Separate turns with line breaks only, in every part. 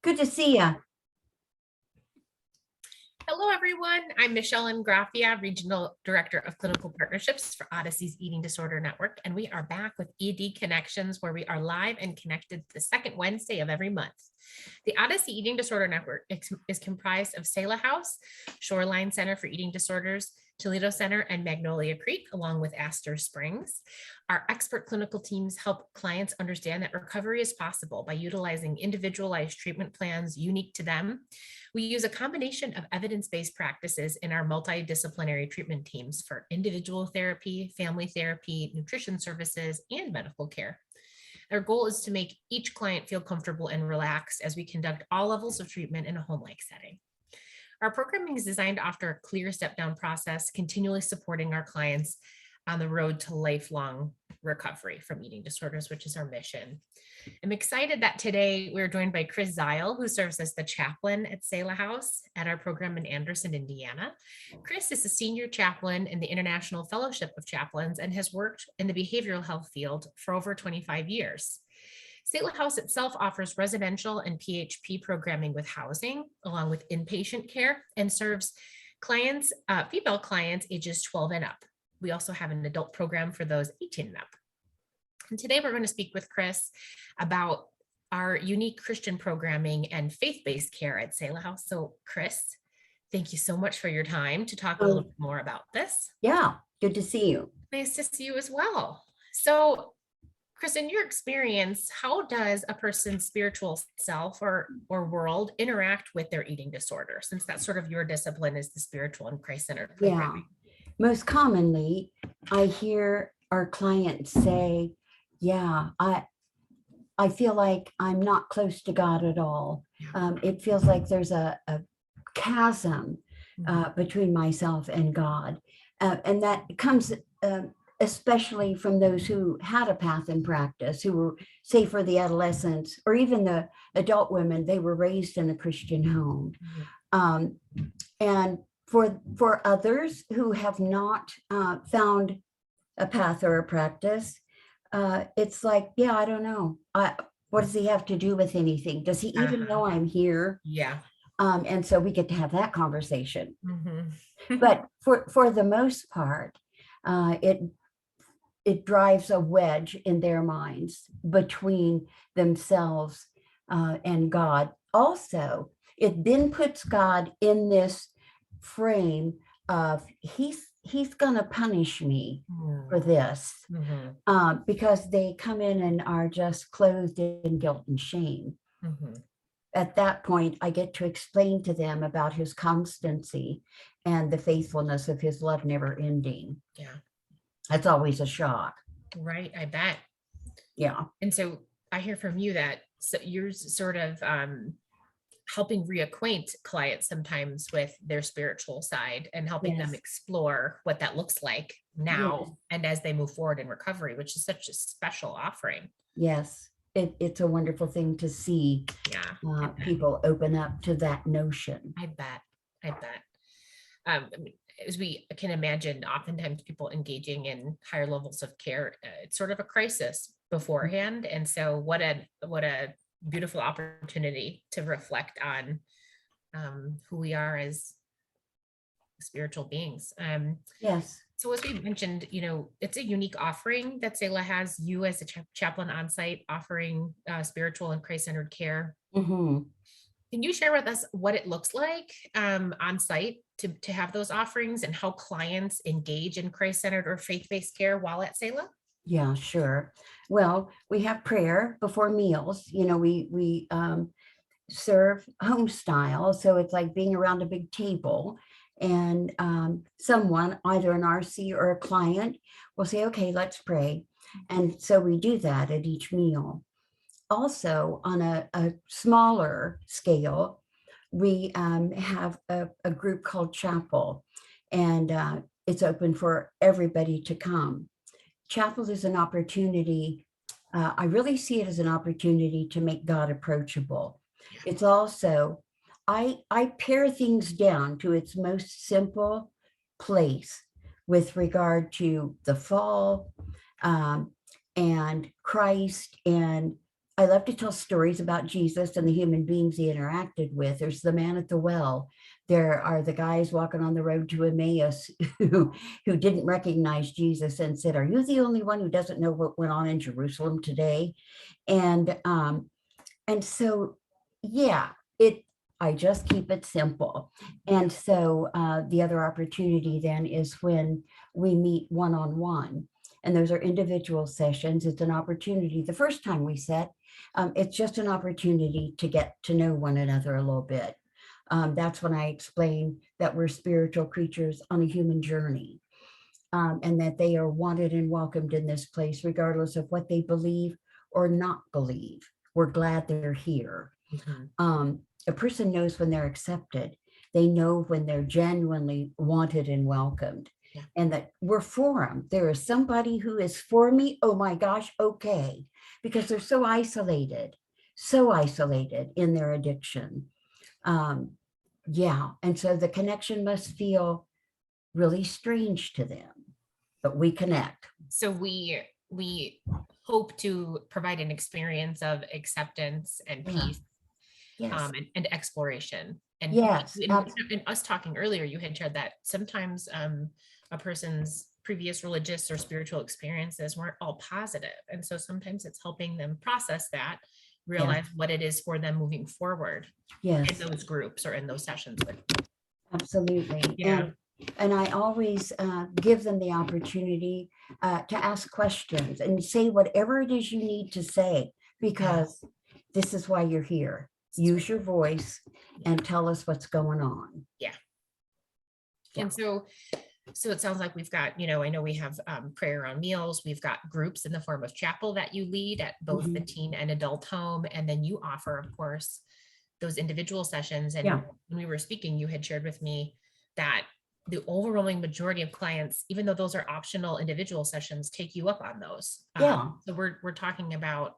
Good to see you.
Hello, everyone. I'm Michelle Ingraffia, Regional Director of Clinical Partnerships for Odyssey's Eating Disorder Network, and we are back with ED Connections, where we are live and connected the second Wednesday of every month. The Odyssey Eating Disorder Network is comprised of Selah House, Shoreline Center for Eating Disorders, Toledo Center, and Magnolia Creek, along with Astor Springs. Our expert clinical teams help clients understand that recovery is possible by utilizing individualized treatment plans unique to them. We use a combination of evidence-based practices in our multidisciplinary treatment teams for individual therapy, family therapy, nutrition services, and medical care. Our goal is to make each client feel comfortable and relaxed as we conduct all levels of treatment in a home-like setting. Our programming is designed to offer a clear step-down process, continually supporting our clients on the road to lifelong recovery from eating disorders, which is our mission. I'm excited that today we're joined by Chris Zile, who serves as the chaplain at Selah House at our program in Anderson, Indiana. Chris is a senior chaplain in the International Fellowship of Chaplains and has worked in the behavioral health field for over 25 years. Selah House itself offers residential and PHP programming with housing, along with inpatient care, and serves clients, female clients ages 12 and up. We also have an adult program for those 18 and up. And today we're going to speak with Chris about our unique Christian programming and faith-based care at Selah House. So Chris, thank you so much for your time to talk a little bit more about this.
Yeah, good to see you.
Nice to see you as well. So Chris, in your experience, how does a person's spiritual self or world interact with their eating disorder, since that's sort of your discipline is the spiritual and Christ-centered programming?
Yeah, most commonly, I hear our clients say, yeah, I feel like I'm not close to God at all. It feels like there's a chasm between myself and God. And that comes especially from those who had a path in practice, who were, say, for the adolescents or even the adult women, they were raised in a Christian home. And for others who have not found a path or a practice, it's like, yeah, I don't know. What does he have to do with anything? Does he even know I'm here?
Yeah.
And so we get to have that conversation. But for the most part, it drives a wedge in their minds between themselves and God. Also, it then puts God in this frame of he's going to punish me for this because they come in and are just clothed in guilt and shame. At that point, I get to explain to them about his constancy and the faithfulness of his love never ending.
Yeah.
That's always a shock.
Right, I bet.
Yeah.
And so I hear from you that you're sort of helping reacquaint clients sometimes with their spiritual side and helping them explore what that looks like now and as they move forward in recovery, which is such a special offering.
Yes, it's a wonderful thing to see people open up to that notion.
I bet. As we can imagine, oftentimes people engaging in higher levels of care, it's sort of a crisis beforehand. And so what a beautiful opportunity to reflect on who we are as spiritual beings.
Yes.
So as we mentioned, it's a unique offering that Selah has, you as a chaplain on site offering spiritual and Christ-centered care. Can you share with us what it looks like on site to have those offerings and how clients engage in Christ-centered or faith-based care while at Selah?
Yeah, sure. Well, we have prayer before meals. We serve home style. So it's like being around a big table and someone, either an RC or a client, will say, okay, let's pray. And so we do that at each meal. Also, on a smaller scale, we have a group called Chapel, and it's open for everybody to come. Chapel is an opportunity. I really see it as an opportunity to make God approachable. It's also, I pare things down to its most simple place with regard to the fall and Christ and I love to tell stories about Jesus and the human beings he interacted with. There's the man at the well. There are the guys walking on the road to Emmaus who didn't recognize Jesus and said, "Are you the only one who doesn't know what went on in Jerusalem today?" And so, yeah, I just keep it simple. And so the other opportunity then is when we meet one-on-one. And those are individual sessions. It's an opportunity. The first time we set, it's just an opportunity to get to know one another a little bit. That's when I explain that we're spiritual creatures on a human journey, and that they are wanted and welcomed in this place, regardless of what they believe or not believe. We're glad they're here. A person knows when they're accepted. They know when they're genuinely wanted and welcomed, and that we're for them. There is somebody who is for me. Oh my gosh, okay. Because they're so isolated in their addiction. Yeah. And so the connection must feel really strange to them, but we connect.
So we hope to provide an experience of acceptance and peace,
Yes.
and exploration. And
Yes.
in us talking earlier, you had shared that sometimes a person's previous religious or spiritual experiences weren't all positive. And so sometimes it's helping them process that, realize what it is for them moving forward in those groups or in those sessions.
Absolutely.
Yeah.
And I always give them the opportunity to ask questions and say whatever it is you need to say, because this is why you're here. Use your voice and tell us what's going on.
Yeah. And so it sounds like we've got, I know we have prayer on meals. We've got groups in the form of chapel that you lead at both the teen and adult home. And then you offer, of course, those individual sessions. And when we were speaking, you had shared with me that the overwhelming majority of clients, even though those are optional individual sessions, take you up on those. So we're talking about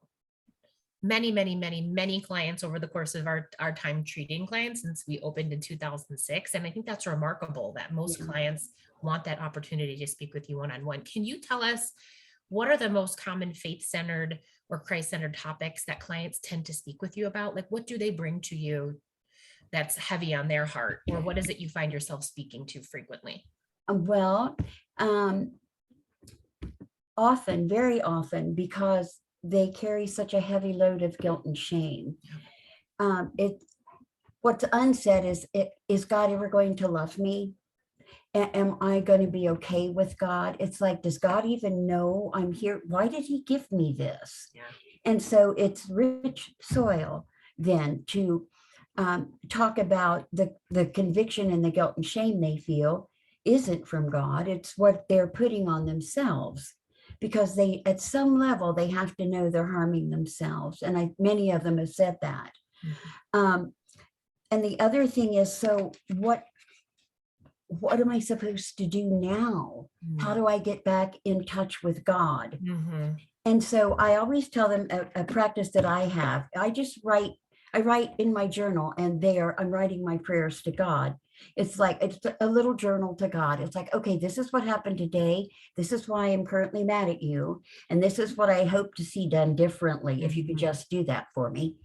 many clients over the course of our time treating clients since we opened in 2006. And I think that's remarkable that most clients want that opportunity to speak with you one-on-one. Can you tell us what are the most common faith-centered or Christ-centered topics that clients tend to speak with you about? Like, what do they bring to you that's heavy on their heart? Or what is it you find yourself speaking to frequently?
Well, often, very often, because they carry such a heavy load of guilt and shame. What's unsaid is God ever going to love me? Am I going to be okay with God? It's like, does God even know I'm here? Why did he give me this? And so it's rich soil then to talk about the conviction and the guilt and shame they feel isn't from God. It's what they're putting on themselves, because they, at some level, they have to know they're harming themselves. And many of them have said that. And the other thing is, so what am I supposed to do now? How do I get back in touch with God? And so I always tell them a practice that I have. I write in my journal, and there I'm writing my prayers to God. It's like, it's a little journal to God. It's like, okay, this is what happened today. This is why I'm currently mad at you. And this is what I hope to see done differently. If you could just do that for me.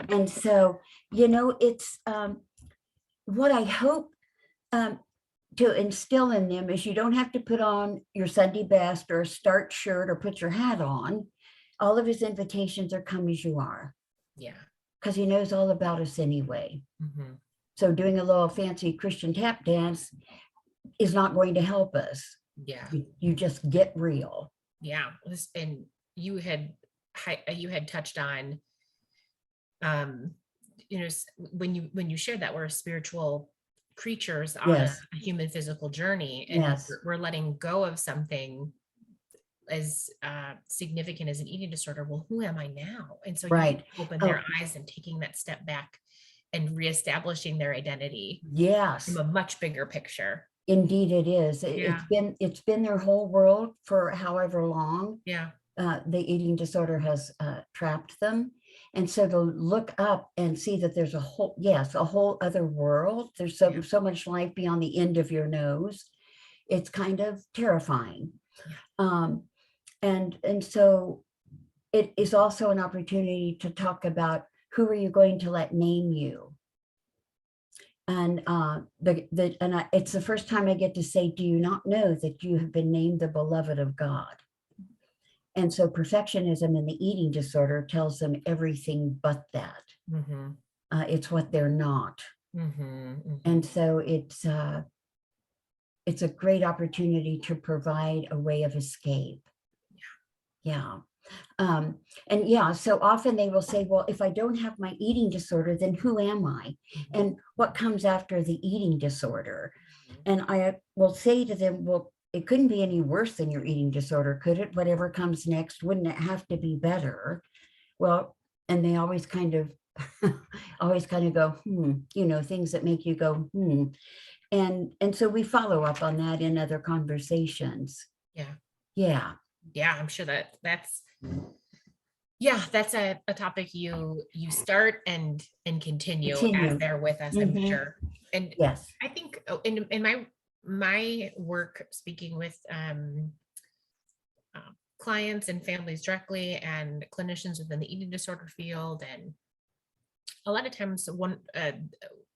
And so, it's what I hope to instill in them is you don't have to put on your Sunday best or a starched shirt or put your hat on. All of his invitations are come as you are. Yeah. Because he knows all about us anyway. So doing a little fancy Christian tap dance is not going to help us. Yeah. You just get real.
Yeah. And you had touched on, when you shared that we're spiritual creatures on a human physical journey, and we're letting go of something as significant as an eating disorder. Well, who am I now? And so you open their eyes and taking that step back and reestablishing their identity.
Yes.
From a much bigger picture.
Indeed it is. It's been their whole world for however long. Yeah. The eating disorder has trapped them. And so to look up and see that there's a whole other world. There's so much life beyond the end of your nose. It's kind of terrifying. And so it is also an opportunity to talk about who are you going to let name you. And it's the first time I get to say, do you not know that you have been named the beloved of God? And so perfectionism and the eating disorder tells them everything but that. It's what they're not. And so it's a great opportunity to provide a way of escape. Yeah. And yeah, so often they will say, well, if I don't have my eating disorder, then who am I? And what comes after the eating disorder? And I will say to them, well, it couldn't be any worse than your eating disorder, could it? Whatever comes next, wouldn't it have to be better? Well, and they always kind of go, things that make you go, And so we follow up on that in other conversations. Yeah.
I'm sure that's a topic you start and continue as they're with us, I'm sure. And
yes,
I think in my work speaking with clients and families directly and clinicians within the eating disorder field, and a lot of times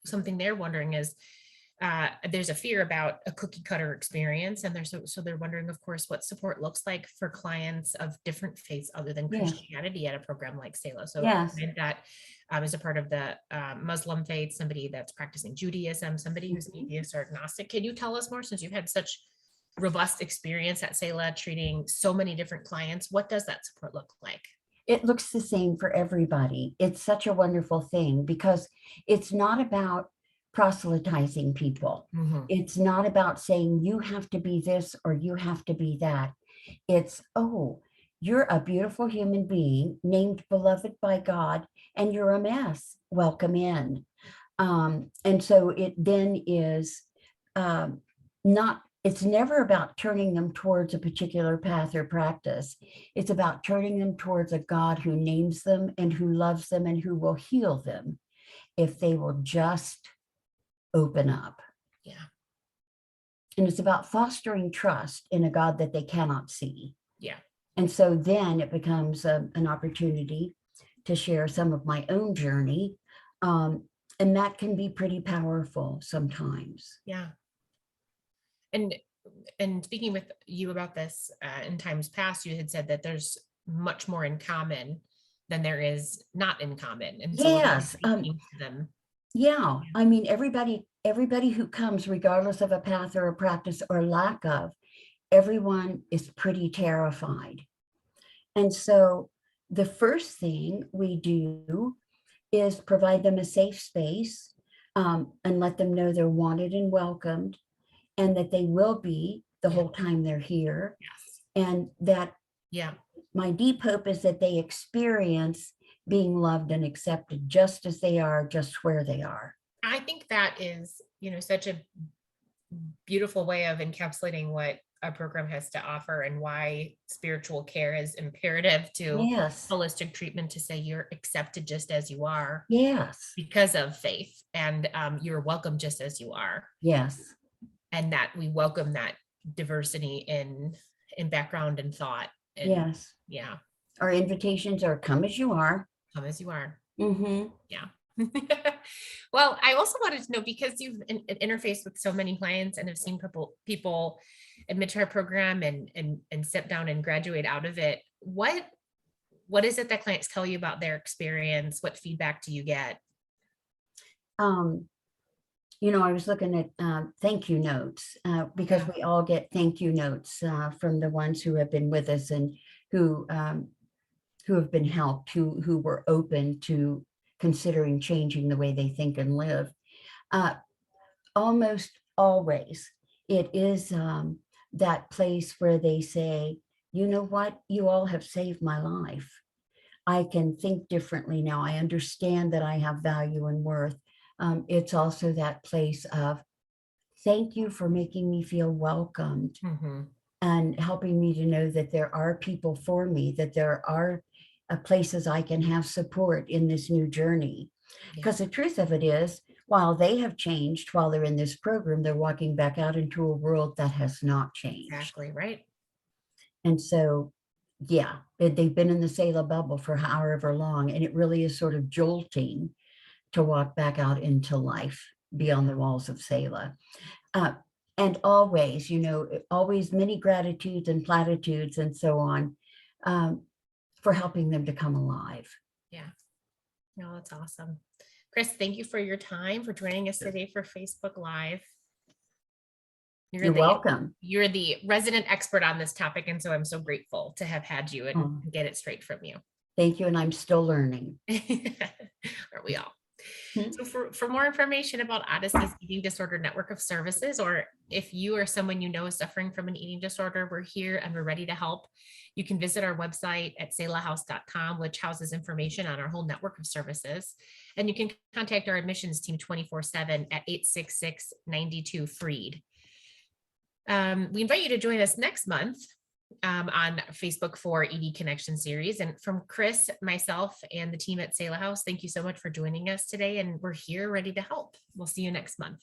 something they're wondering is there's a fear about a cookie cutter experience, and so they're wondering, of course, what support looks like for clients of different faiths other than Christianity at a program like Selah. So that is a part of the Muslim faith, somebody that's practicing Judaism, somebody who's atheist or agnostic. Can you tell us more, since you've had such robust experience at Selah treating so many different clients? What does that support look like?
It looks the same for everybody. It's such a wonderful thing because it's not about proselytizing people. It's not about saying you have to be this or you have to be that. It's, oh, you're a beautiful human being named beloved by God, and you're a mess. Welcome in. And so it then is it's never about turning them towards a particular path or practice. It's about turning them towards a God who names them and who loves them and who will heal them if they will just open up. And it's about fostering trust in a God that they cannot see. And so then it becomes an opportunity to share some of my own journey. And that can be pretty powerful sometimes.
And speaking with you about this in times past, you had said that there's much more in common than there is not in common. And so to them.
I mean, everybody who comes, regardless of a path or a practice or lack of, everyone is pretty terrified. And so the first thing we do is provide them a safe space and let them know they're wanted and welcomed, and that they will be the whole time they're here. And that my deep hope is that they experience being loved and accepted just as they are, just where they are.
I think that is, such a beautiful way of encapsulating what a program has to offer and why spiritual care is imperative to holistic treatment, to say you're accepted just as you are. Because of faith, and you're welcome just as you are. And that we welcome that diversity in background and thought. And our invitations are come as you are. Come as you are. Well, I also wanted to know, because you've interfaced with so many clients and have seen people admit to our program and step down and graduate out of it, what is it that clients tell you about their experience? What feedback do you get?
I was looking at thank you notes because we all get thank you notes from the ones who have been with us and who have been helped, who were open to considering changing the way they think and live. Almost always, it is that place where they say, you know what, you all have saved my life. I can think differently now. I understand that I have value and worth. It's also that place of thank you for making me feel welcomed and helping me to know that there are people for me, that there are places I can have support in this new journey. Because the truth of it is, while they have changed, while they're in this program, they're walking back out into a world that has not changed.
Exactly right.
And so Yeah, they've been in the Selah bubble for however long, and it really is sort of jolting to walk back out into life beyond the walls of Selah. Uh, and always, always many gratitudes and platitudes and so on, um, for helping them to come alive.
Yeah. No, that's awesome. Chris, thank you for your time, for joining us today for Facebook Live.
You're welcome.
You're the resident expert on this topic, and so I'm so grateful to have had you and
Oh,
get it straight from you.
thank you, and I'm still learning.
Are we all?
Hmm.
So for more information about Odyssey's Eating Disorder Network of Services, or if you or someone you know is suffering from an eating disorder, we're here and we're ready to help. You can visit our website at selahhouse.com, which houses information on our whole network of services. And you can contact our admissions team 24/7 at 866-92-FREED. We invite you to join us next month on Facebook for ED Connection series. And from Chris, myself, and the team at Selah House, thank you so much for joining us today. And we're here ready to help. We'll see you next month.